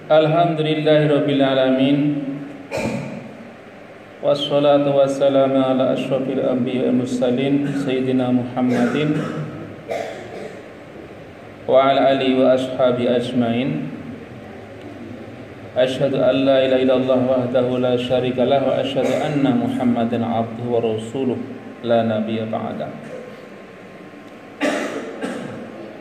Alhamdulillahirabbil alamin. Wassalatu wassalamu ala asyrafil anbiya'i wal mursalin sayyidina Muhammadin wa ala alihi wa ashabihi ajmain. Asyhadu an la ilaha illallah wahdahu la syarika lah wa asyhadu anna Muhammadan abduhu wa rasuluh la nabiyya ba'da.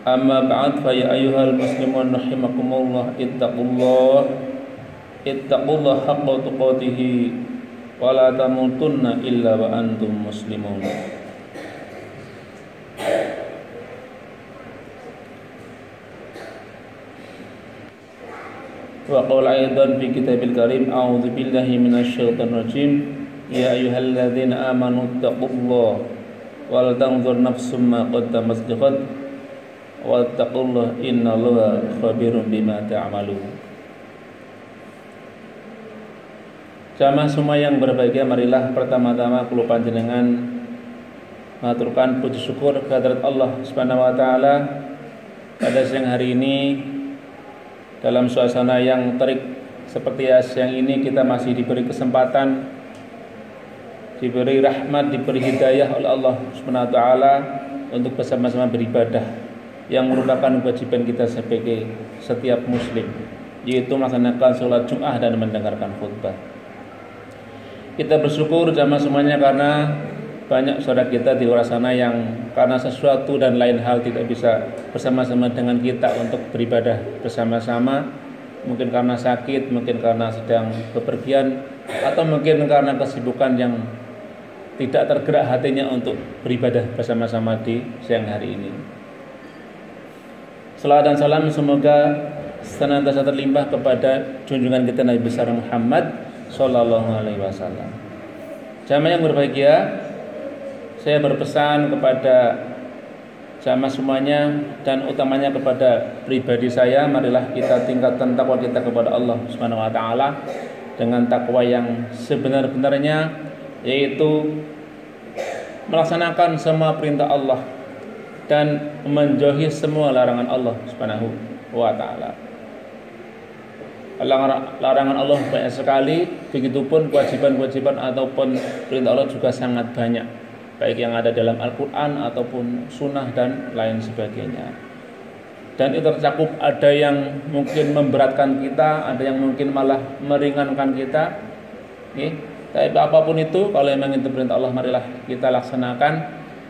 Amma ba'd fa ya ayyuhal muslimun rahimakumullah ittaqullah haqqa tuqatih wa la tamutunna illa wa antum muslimun. Wa qala aidan fi kitabil karim a'udzu billahi minasyaitonir rajim ya ayyuhalladzina amanu ittaqullaha wal tanzur nafsum ma qaddamat lighad wattaqullaha innallaha khabirum bima ta'malun. Jamaah semua yang berbahagia, marilah pertama-tama kula panjenengan maturkan puji syukur kehadirat Allah Subhanahu wa taala pada siang hari ini dalam suasana yang terik seperti siang ini kita masih diberi kesempatan, diberi rahmat, diberi hidayah oleh Allah Subhanahu wa taala untuk bersama-sama beribadah yang merupakan kewajiban kita sebagai setiap muslim, yaitu melaksanakan sholat Jum'ah dan mendengarkan khutbah. Kita bersyukur jamaah semuanya karena banyak saudara kita di luar sana yang karena sesuatu dan lain hal tidak bisa bersama-sama dengan kita untuk beribadah bersama-sama, mungkin karena sakit, mungkin karena sedang bepergian, atau mungkin karena kesibukan yang tidak tergerak hatinya untuk beribadah bersama-sama di siang hari ini. Salawat dan salam semoga senantiasa terlimpah kepada junjungan kita Nabi besar Muhammad sallallahu alaihi wasallam. Jamaah yang berbahagia, saya berpesan kepada jamaah semuanya dan utamanya kepada pribadi saya, marilah kita tingkatkan takwa kita kepada Allah Subhanahu wa taala dengan takwa yang sebenar-benarnya, yaitu melaksanakan semua perintah Allah dan menjauhi semua larangan Allah Subhanahu wa taala. Larangan Allah banyak sekali, begitupun kewajiban-kewajiban ataupun perintah Allah juga sangat banyak, baik yang ada dalam Al-Quran ataupun sunnah dan lain sebagainya. Dan itu tercakup ada yang mungkin memberatkan kita, ada yang mungkin malah meringankan kita. Tapi apapun itu, kalau memang itu perintah Allah, marilah kita laksanakan.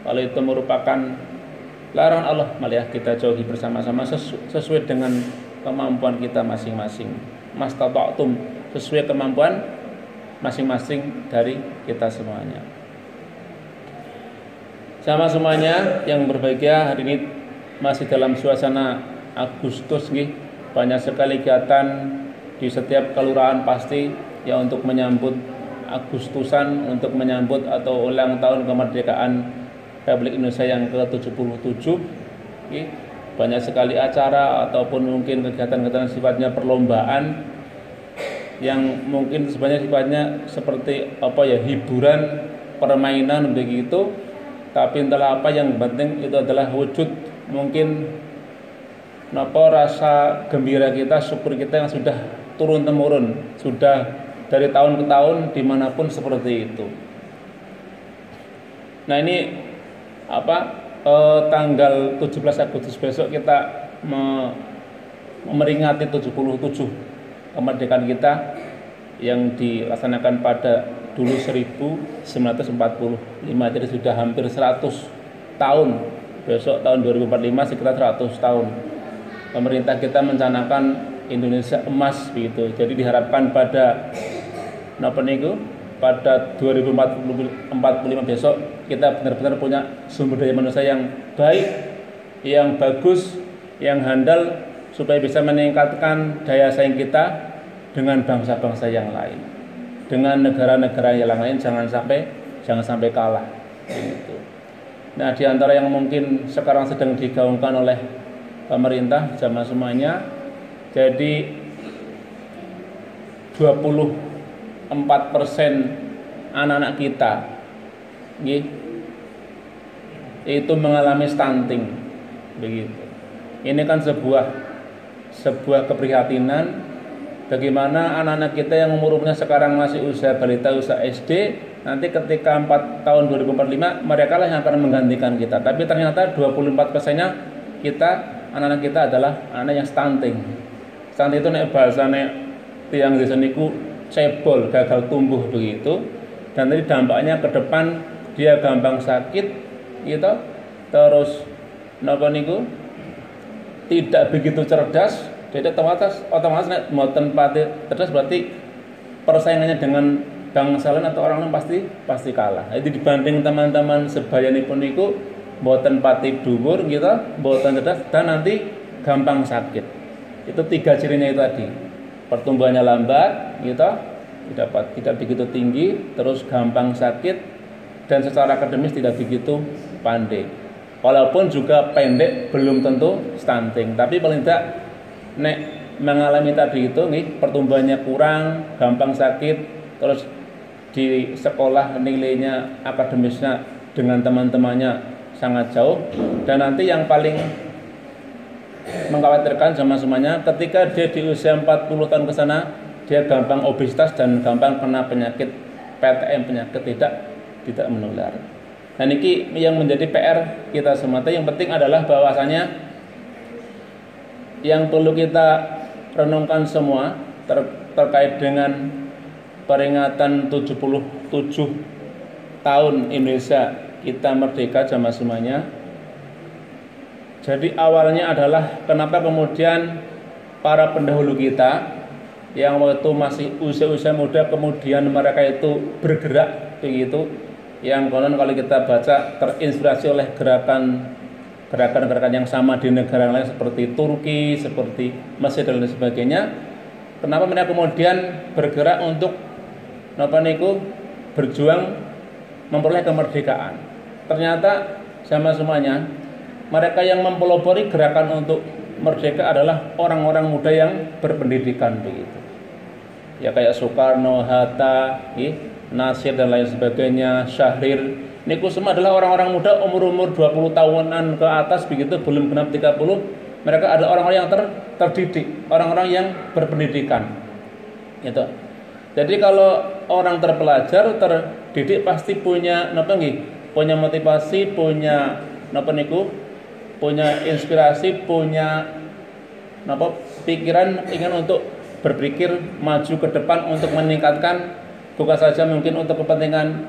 Kalau itu merupakan larangan Allah, marilah kita jauhi bersama-sama sesuai dengan kemampuan kita masing-masing. Mastata'tum, sesuai kemampuan masing-masing dari kita semuanya. Sama semuanya yang berbahagia, hari ini masih dalam suasana Agustus nih. Banyak sekali kegiatan di setiap kelurahan pasti ya untuk menyambut Agustusan, untuk menyambut atau ulang tahun kemerdekaan Republik Indonesia yang ke-77. Banyak sekali acara ataupun mungkin kegiatan-kegiatan sifatnya perlombaan yang mungkin sebenarnya sifatnya seperti hiburan, permainan begitu. Tapi entahlah apa, yang penting itu adalah wujud mungkin rasa gembira kita, syukur kita yang sudah turun temurun, sudah dari tahun ke tahun dimanapun seperti itu. Nah ini tanggal 17 Agustus besok kita memeringati 77 kemerdekaan kita. yang dilaksanakan pada dulu 1945, jadi sudah hampir 100 tahun. Besok tahun 2045 sekitar 100 tahun. Pemerintah kita mencanangkan Indonesia emas begitu. Jadi diharapkan pada pada 2045 besok kita benar-benar punya sumber daya manusia yang baik, yang bagus, yang handal, supaya bisa meningkatkan daya saing kita dengan bangsa-bangsa yang lain, dengan negara-negara yang lain. Jangan sampai kalah gitu. Nah, di antara yang mungkin sekarang sedang digaungkan oleh pemerintah jamaah semuanya, jadi 24% anak-anak kita itu mengalami stunting begitu. Ini kan sebuah keprihatinan, bagaimana anak-anak kita yang umurnya sekarang masih usia balita, usia SD, nanti ketika 4 tahun 2045 mereka lah yang akan menggantikan kita. Tapi ternyata 24%-nya kita, anak-anak kita adalah anak yang stunting. Stunting itu nek bahasane tiyang desa niku cebol, gagal tumbuh begitu. Dan nanti dampaknya ke depan dia gampang sakit gitu. Terus tidak begitu cerdas. Jadi otomatis nek mboten pati cerdas, berarti persaingannya dengan bangsa lain atau orang lain pasti kalah. Jadi dibanding teman-teman sebayanipun niku mboten pati dhuwur gitu, mboten cerdas, dan nanti gampang sakit. Itu 3 cirinya itu tadi. Pertumbuhannya lambat gitu, tidak begitu tinggi, terus gampang sakit, dan secara akademis tidak begitu pandai. Walaupun juga pendek belum tentu stunting, tapi paling tidak nek mengalami tadi itu nih, pertumbuhannya kurang, gampang sakit, terus di sekolah nilainya akademisnya dengan teman-temannya sangat jauh, dan nanti yang paling mengkhawatirkan sama semuanya ketika dia di usia 40 tahun ke sana, dia gampang obesitas dan gampang kena penyakit PTM, penyakit tidak menular. Dan ini yang menjadi PR kita semua. Yang penting adalah bahwasanya yang perlu kita renungkan semua terkait dengan peringatan 77 tahun Indonesia kita merdeka jamaah semuanya. Jadi awalnya adalah kenapa kemudian para pendahulu kita yang waktu masih usia-usia muda kemudian mereka itu bergerak begitu, yang konon kalau kita baca terinspirasi oleh gerakan-gerakan yang sama di negara lain seperti Turki, seperti Mesir dan lain sebagainya. Kenapa mereka kemudian bergerak untuk berjuang memperoleh kemerdekaan? Ternyata sama semuanya mereka yang mempelopori gerakan untuk merdeka adalah orang-orang muda yang berpendidikan begitu. Ya kayak Soekarno, Hatta, Nasir dan lain sebagainya, Syahrir. Niku semua adalah orang-orang muda umur 20 tahunan ke atas begitu, belum genap 30. Mereka adalah orang-orang yang terdidik, orang-orang yang berpendidikan. Gitu. Jadi kalau orang terpelajar, terdidik pasti punya punya motivasi, punya punya inspirasi, punya pikiran ingin untuk berpikir maju ke depan untuk meningkatkan bukan saja mungkin untuk kepentingan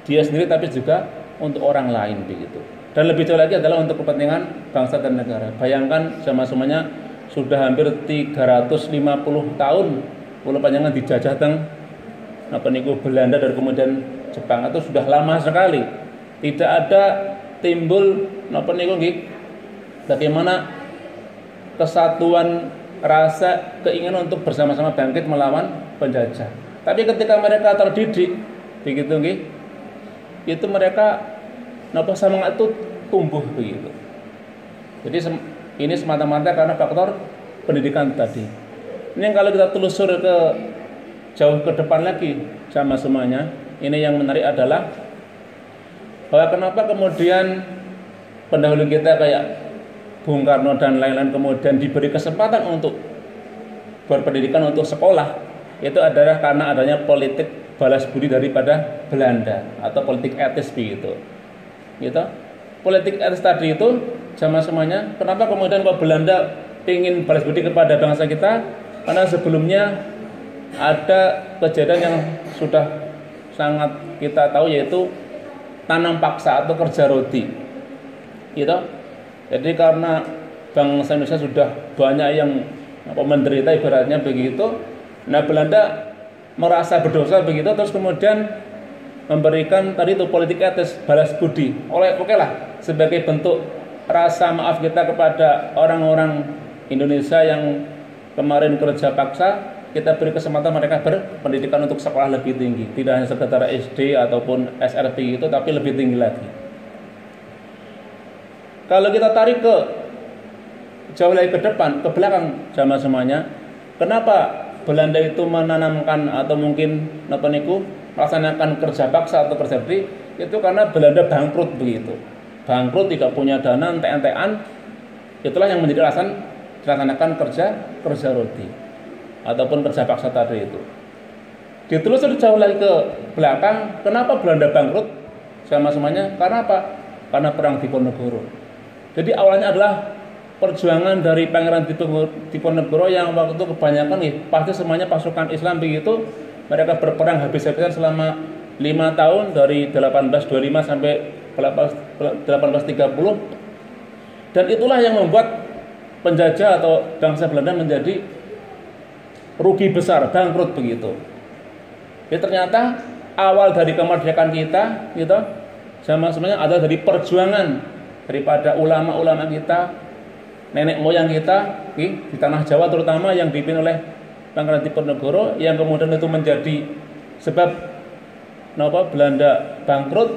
dia sendiri tapi juga untuk orang lain begitu. Dan lebih jauh lagi adalah untuk kepentingan bangsa dan negara. Bayangkan sama semuanya sudah hampir 350 tahun pulau Panjangan dijajah Belanda dan kemudian Jepang, itu sudah lama sekali. Tidak ada timbul bagaimana kesatuan rasa keinginan untuk bersama-sama bangkit melawan penjajah. Tapi ketika mereka terdidik begitu itu mereka semangat itu tumbuh begitu. Jadi ini semata-mata karena faktor pendidikan tadi. Ini kalau kita telusur ke jauh ke depan lagi sama semuanya, ini yang menarik adalah bahwa kenapa kemudian pendahulu kita kayak Bung Karno dan lain-lain kemudian diberi kesempatan untuk berpendidikan, untuk sekolah, itu adalah karena adanya politik balas budi daripada Belanda atau politik etis begitu. Gitu. Politik etis tadi itu sama semuanya. Kenapa kemudian kalau Belanda ingin balas budi kepada bangsa kita? Karena sebelumnya ada kejadian yang sudah sangat kita tahu, yaitu tanam paksa atau kerja rodi. Gitu. Jadi karena bangsa Indonesia sudah banyak yang menderita ibaratnya begitu. Nah, Belanda merasa berdosa begitu, terus kemudian memberikan tadi itu politik etis, balas budi. Oke lah, sebagai bentuk rasa maaf kita kepada orang-orang Indonesia yang kemarin kerja paksa, kita beri kesempatan mereka berpendidikan untuk sekolah lebih tinggi, tidak hanya sekedar SD ataupun SRP itu, tapi lebih tinggi lagi. Kalau kita tarik ke jauh lagi ke depan, ke belakang zaman semuanya, kenapa Belanda itu menanamkan atau mungkin melaksanakan kerja paksa atau kerja beri? Itu karena Belanda bangkrut begitu. Bangkrut, tidak punya dana, entek-entekan. Itulah yang menjadi alasan dilaksanakan kerja rodi ataupun kerja paksa tadi itu. Ditelusuri jauh lagi ke belakang, kenapa Belanda bangkrut sama semuanya? Karena apa? Karena perang Diponegoro. Jadi awalnya adalah perjuangan dari Pangeran Diponegoro yang waktu itu kebanyakan pasti semuanya pasukan Islam begitu. Mereka berperang habis-habisan selama 5 tahun dari 1825 sampai 1830. Dan itulah yang membuat penjajah atau bangsa Belanda menjadi rugi besar, bangkrut begitu. Jadi ternyata awal dari kemerdekaan kita gitu, sama sebenarnya adalah dari perjuangan daripada ulama-ulama kita, nenek moyang kita di tanah Jawa terutama, yang dipimpin oleh Pangeran Diponegoro, yang kemudian itu menjadi sebab Belanda bangkrut.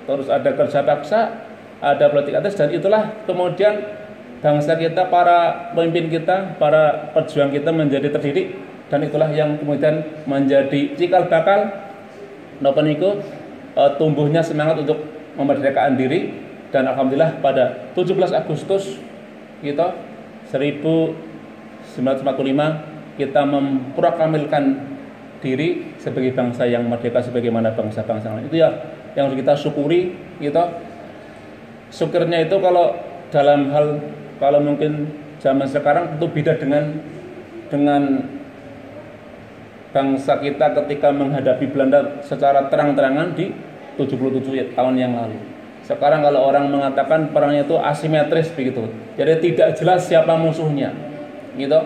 Terus ada kerja paksa, ada politik etis, dan itulah kemudian bangsa kita, para pemimpin kita, para pejuang kita menjadi terdidik, dan itulah yang kemudian menjadi cikal bakal tumbuhnya semangat untuk memerdekakan diri. Dan alhamdulillah pada 17 Agustus kita 1945 kita memproklamirkan diri sebagai bangsa yang merdeka, sebagaimana bangsa-bangsa lain. Itu ya yang harus kita syukuri gitu. Syukurnya itu kalau dalam hal, kalau mungkin zaman sekarang tentu beda dengan bangsa kita ketika menghadapi Belanda secara terang-terangan di 77 tahun yang lalu. Sekarang kalau orang mengatakan perangnya itu asimetris begitu, jadi tidak jelas siapa musuhnya, gitu.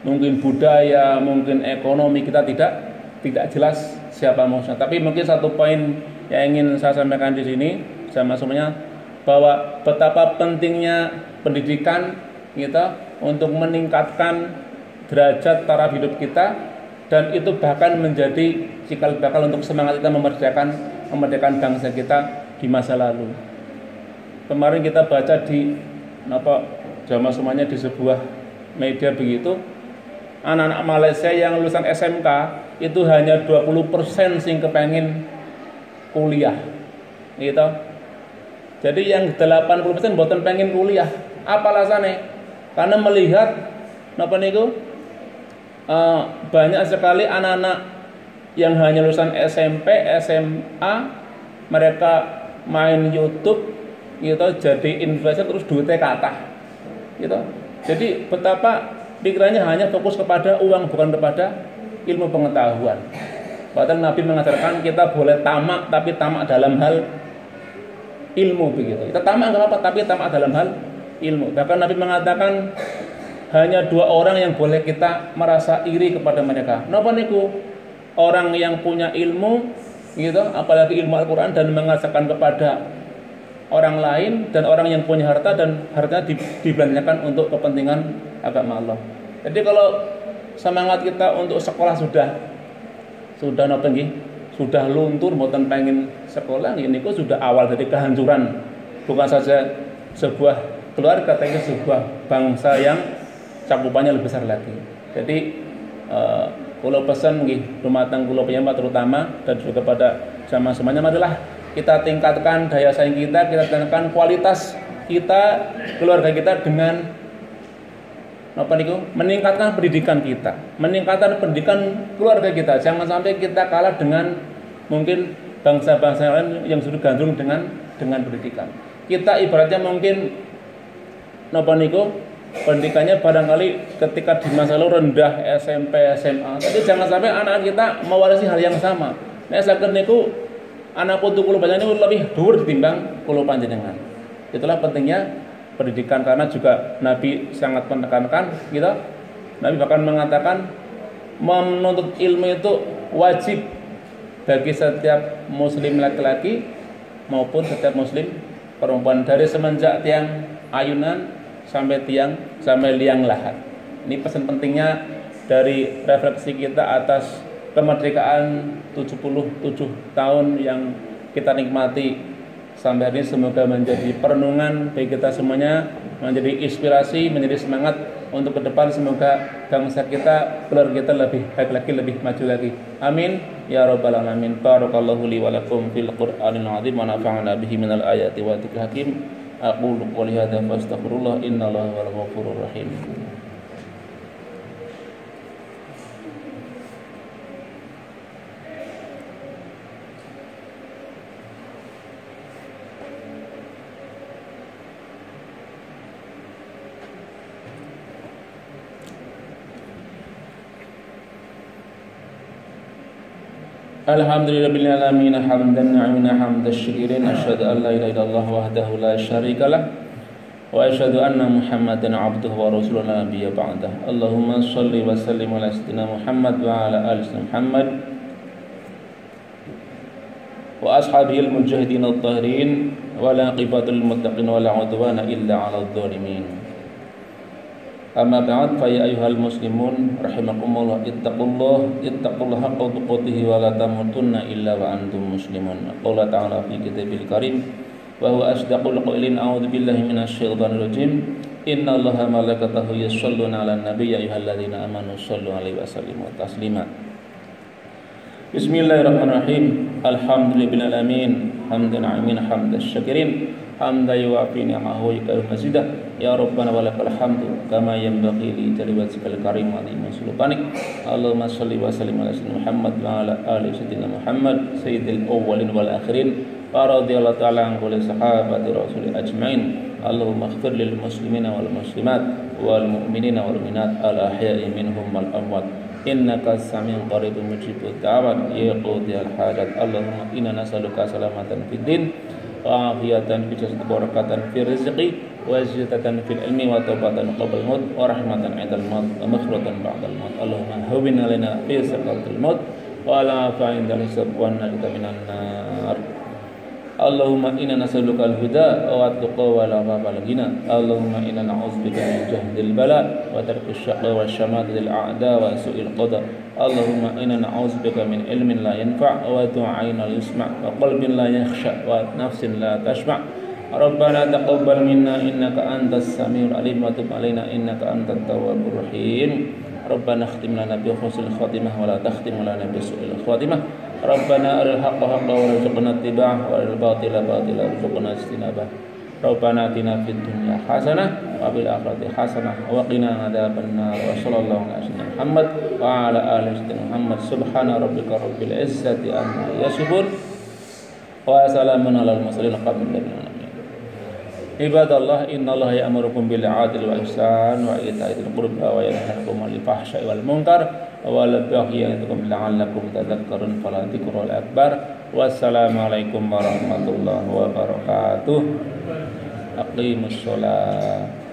Mungkin budaya, mungkin ekonomi kita tidak jelas siapa musuhnya. Tapi mungkin satu poin yang ingin saya sampaikan di sini sama semuanya, bahwa betapa pentingnya pendidikan kita untuk meningkatkan derajat taraf hidup kita, dan itu bahkan menjadi cikal bakal untuk semangat kita memerdekakan bangsa kita di masa lalu. Kemarin kita baca di zaman semuanya di sebuah media begitu, anak-anak Malaysia yang lulusan SMK itu hanya 20% sing kepengen kuliah, gitu. Jadi yang 80% boten pengen kuliah. Apa alasannya? Karena melihat banyak sekali anak-anak yang hanya lulusan SMP, SMA, mereka main YouTube gitu, jadi influencer, terus duitnya kathah gitu. Jadi betapa pikirannya hanya fokus kepada uang, bukan kepada ilmu pengetahuan. Bahkan Nabi mengajarkan kita boleh tamak, tapi tamak dalam hal ilmu begitu. Kita tamak enggak apa-apa, tapi tamak dalam hal ilmu. Bahkan Nabi mengatakan hanya 2 orang yang boleh kita merasa iri kepada mereka. Napa niku? Orang yang punya ilmu gitu, apalagi ilmu Al-Quran, dan mengajarkan kepada orang lain, dan orang yang punya harta dan hartanya dibelanjakan untuk kepentingan agama Allah. Jadi kalau semangat kita untuk sekolah sudah luntur, mboten pengen sekolah, ini sudah awal dari kehancuran bukan saja sebuah keluarga, tapi sebuah bangsa yang cakupannya lebih besar lagi. Jadi kula pesan nggih dumateng kula piyambak terutama, dan juga kepada jamaah semuanya, marilah kita tingkatkan daya saing kita tingkatkan kualitas kita, keluarga kita, dengan meningkatkan pendidikan kita, meningkatkan pendidikan keluarga kita. Jangan sampai kita kalah dengan mungkin bangsa-bangsa lain yang sudah gandrung dengan pendidikan. Kita ibaratnya mungkin pendidikannya barangkali ketika di masa lalu rendah SMP, SMA. Tapi jangan sampai anak kita mewarisi hal yang sama. Nek saged niku anak putu kula panjenengan lebih dhuwur timbang kula panjenengan. Itulah pentingnya pendidikan, karena juga Nabi sangat menekankan gitu. Nabi bahkan mengatakan menuntut ilmu itu wajib bagi setiap muslim laki-laki maupun setiap muslim perempuan, dari semenjak tiang ayunan sampai liang lahat. Ini pesan pentingnya dari refleksi kita atas kemerdekaan 77 tahun yang kita nikmati sampai hari ini. Semoga menjadi perenungan bagi kita semuanya, menjadi inspirasi, menjadi semangat untuk ke depan. Semoga bangsa kita, keluarga kita lebih baik lagi, lebih maju lagi. Amin ya rabbal alamin. Barakallahu li wa lakum fil Qur'anil azim wa nafa'ana bihi minal ayati wa dzikril hakim. Aqulu qouli hadza fastaghfirullah innallaha huwal ghafurur rahim. Alhamdulillahirabbil alamin hamdan na'imna hamdash syakirin asyhadu an la ilaha illallah wahdahu la syarikalah wa asyhadu anna Muhammadan 'abduhu wa rasuluhu la nabiyya ba'dah. Allahumma shalli wa sallim ala sayyidina Muhammad wa ala ali sayyidina Muhammad wa ashabihi al-mujahidin adh-dhahirin wa la aqibatul muttaqin wa la 'udwana illa 'alal zalimin. Amma ba'd, fa ya ayyuhal muslimun rahimakumullah, ittaqullaha haqqa tuqatih wa la tamutunna illa wa antum muslimun. Qala ta'ala fi kitabil karim wa huwa asdaqul qailin, a'udzu billahi minasy syaithanir rajim. Innallaha malaikatahu yashalluna 'alan nabiy ya ayyuhalladzina amanu shallu 'alaihi wa sallimu taslima. Bismillahirrahmanirrahim. Alhamdulillahil alamin hamdan 'amin hamdash syakirin hamdan yuwafi ni'amahu wa yukafi mazidah. Ya Rabbana walakal hamdu kama yanbaghi li jalali wajhikal karim wa azimi sultanik. Allahumma shalli wa sallim ala sayyidina Muhammad wa ala ali sayyidina Muhammad sayyidil awwalin wal akhirin wa radhiyallahu ta'ala an kulli sahabati rasul ajmain. Allahumma ighfir lil muslimina wal muslimat wal mu'minina wal mu'minat al ahya'i minhum wal amwat innaka samiun qaribun mujibud da'wat ya qadiyal hajat. Allahumma inna nas'aluka salamatan fid din wa afiyatan fi jasad wa barakatan fi rizqi wa ziyadatan fil ilmi wa taubatan qabla al-maut wa rahmatan 'indal maut wa maghfiratan ba'dal maut. Allahumma hawwin 'alaina fi sakaratil maut wa la fa'indal hisab wa najata minan nar. Allahumma inna nas'aluka al-huda wa at-tuqa wa la ghafal ghina. Allahumma inna na'udzubika min jahdil bala wa tarkis syaqwa wa syamadil a'da wa su'il qada. Allahumma inna na'udzubika min ilmin la yanfa' wa du'ain la yusma' wa qalbin la yakhsha wa nafsin la tashba'. Rabbana taqabbal minna innaka antas samiul alim wa tub alaina innaka antat tawwabur rahim. Rabbana khtim lana bi husnil khatimah wa la takhtim lana bi su'il khatimah. Rabbana aril haqqa haqqan warzuqna ittiba'ah wa aril batila batila warzuqna ijtinabah. Rabbana atina fid dunya hasanah wa fil akhirati hasanah wa qina adzabannar. Wa sallallahu ala sayyidina Muhammad wa ala ali sayyidina Muhammad. Subhana rabbika rabbil izzati amma yasifun wa salamun alal mursalin walhamdulillahi rabbil alamin. Ibadallah, innallaha ya'murukum bil 'adli wal ihsan wa ita'i dzil qurba wa yanhaakum 'anil fahsya'i wal munkar wa la ya'idukum la'allakum tadhakkarun. Fala dzikrul akbar. Wassalamualaikum warahmatullahi wabarakatuh. Aqimus shalah.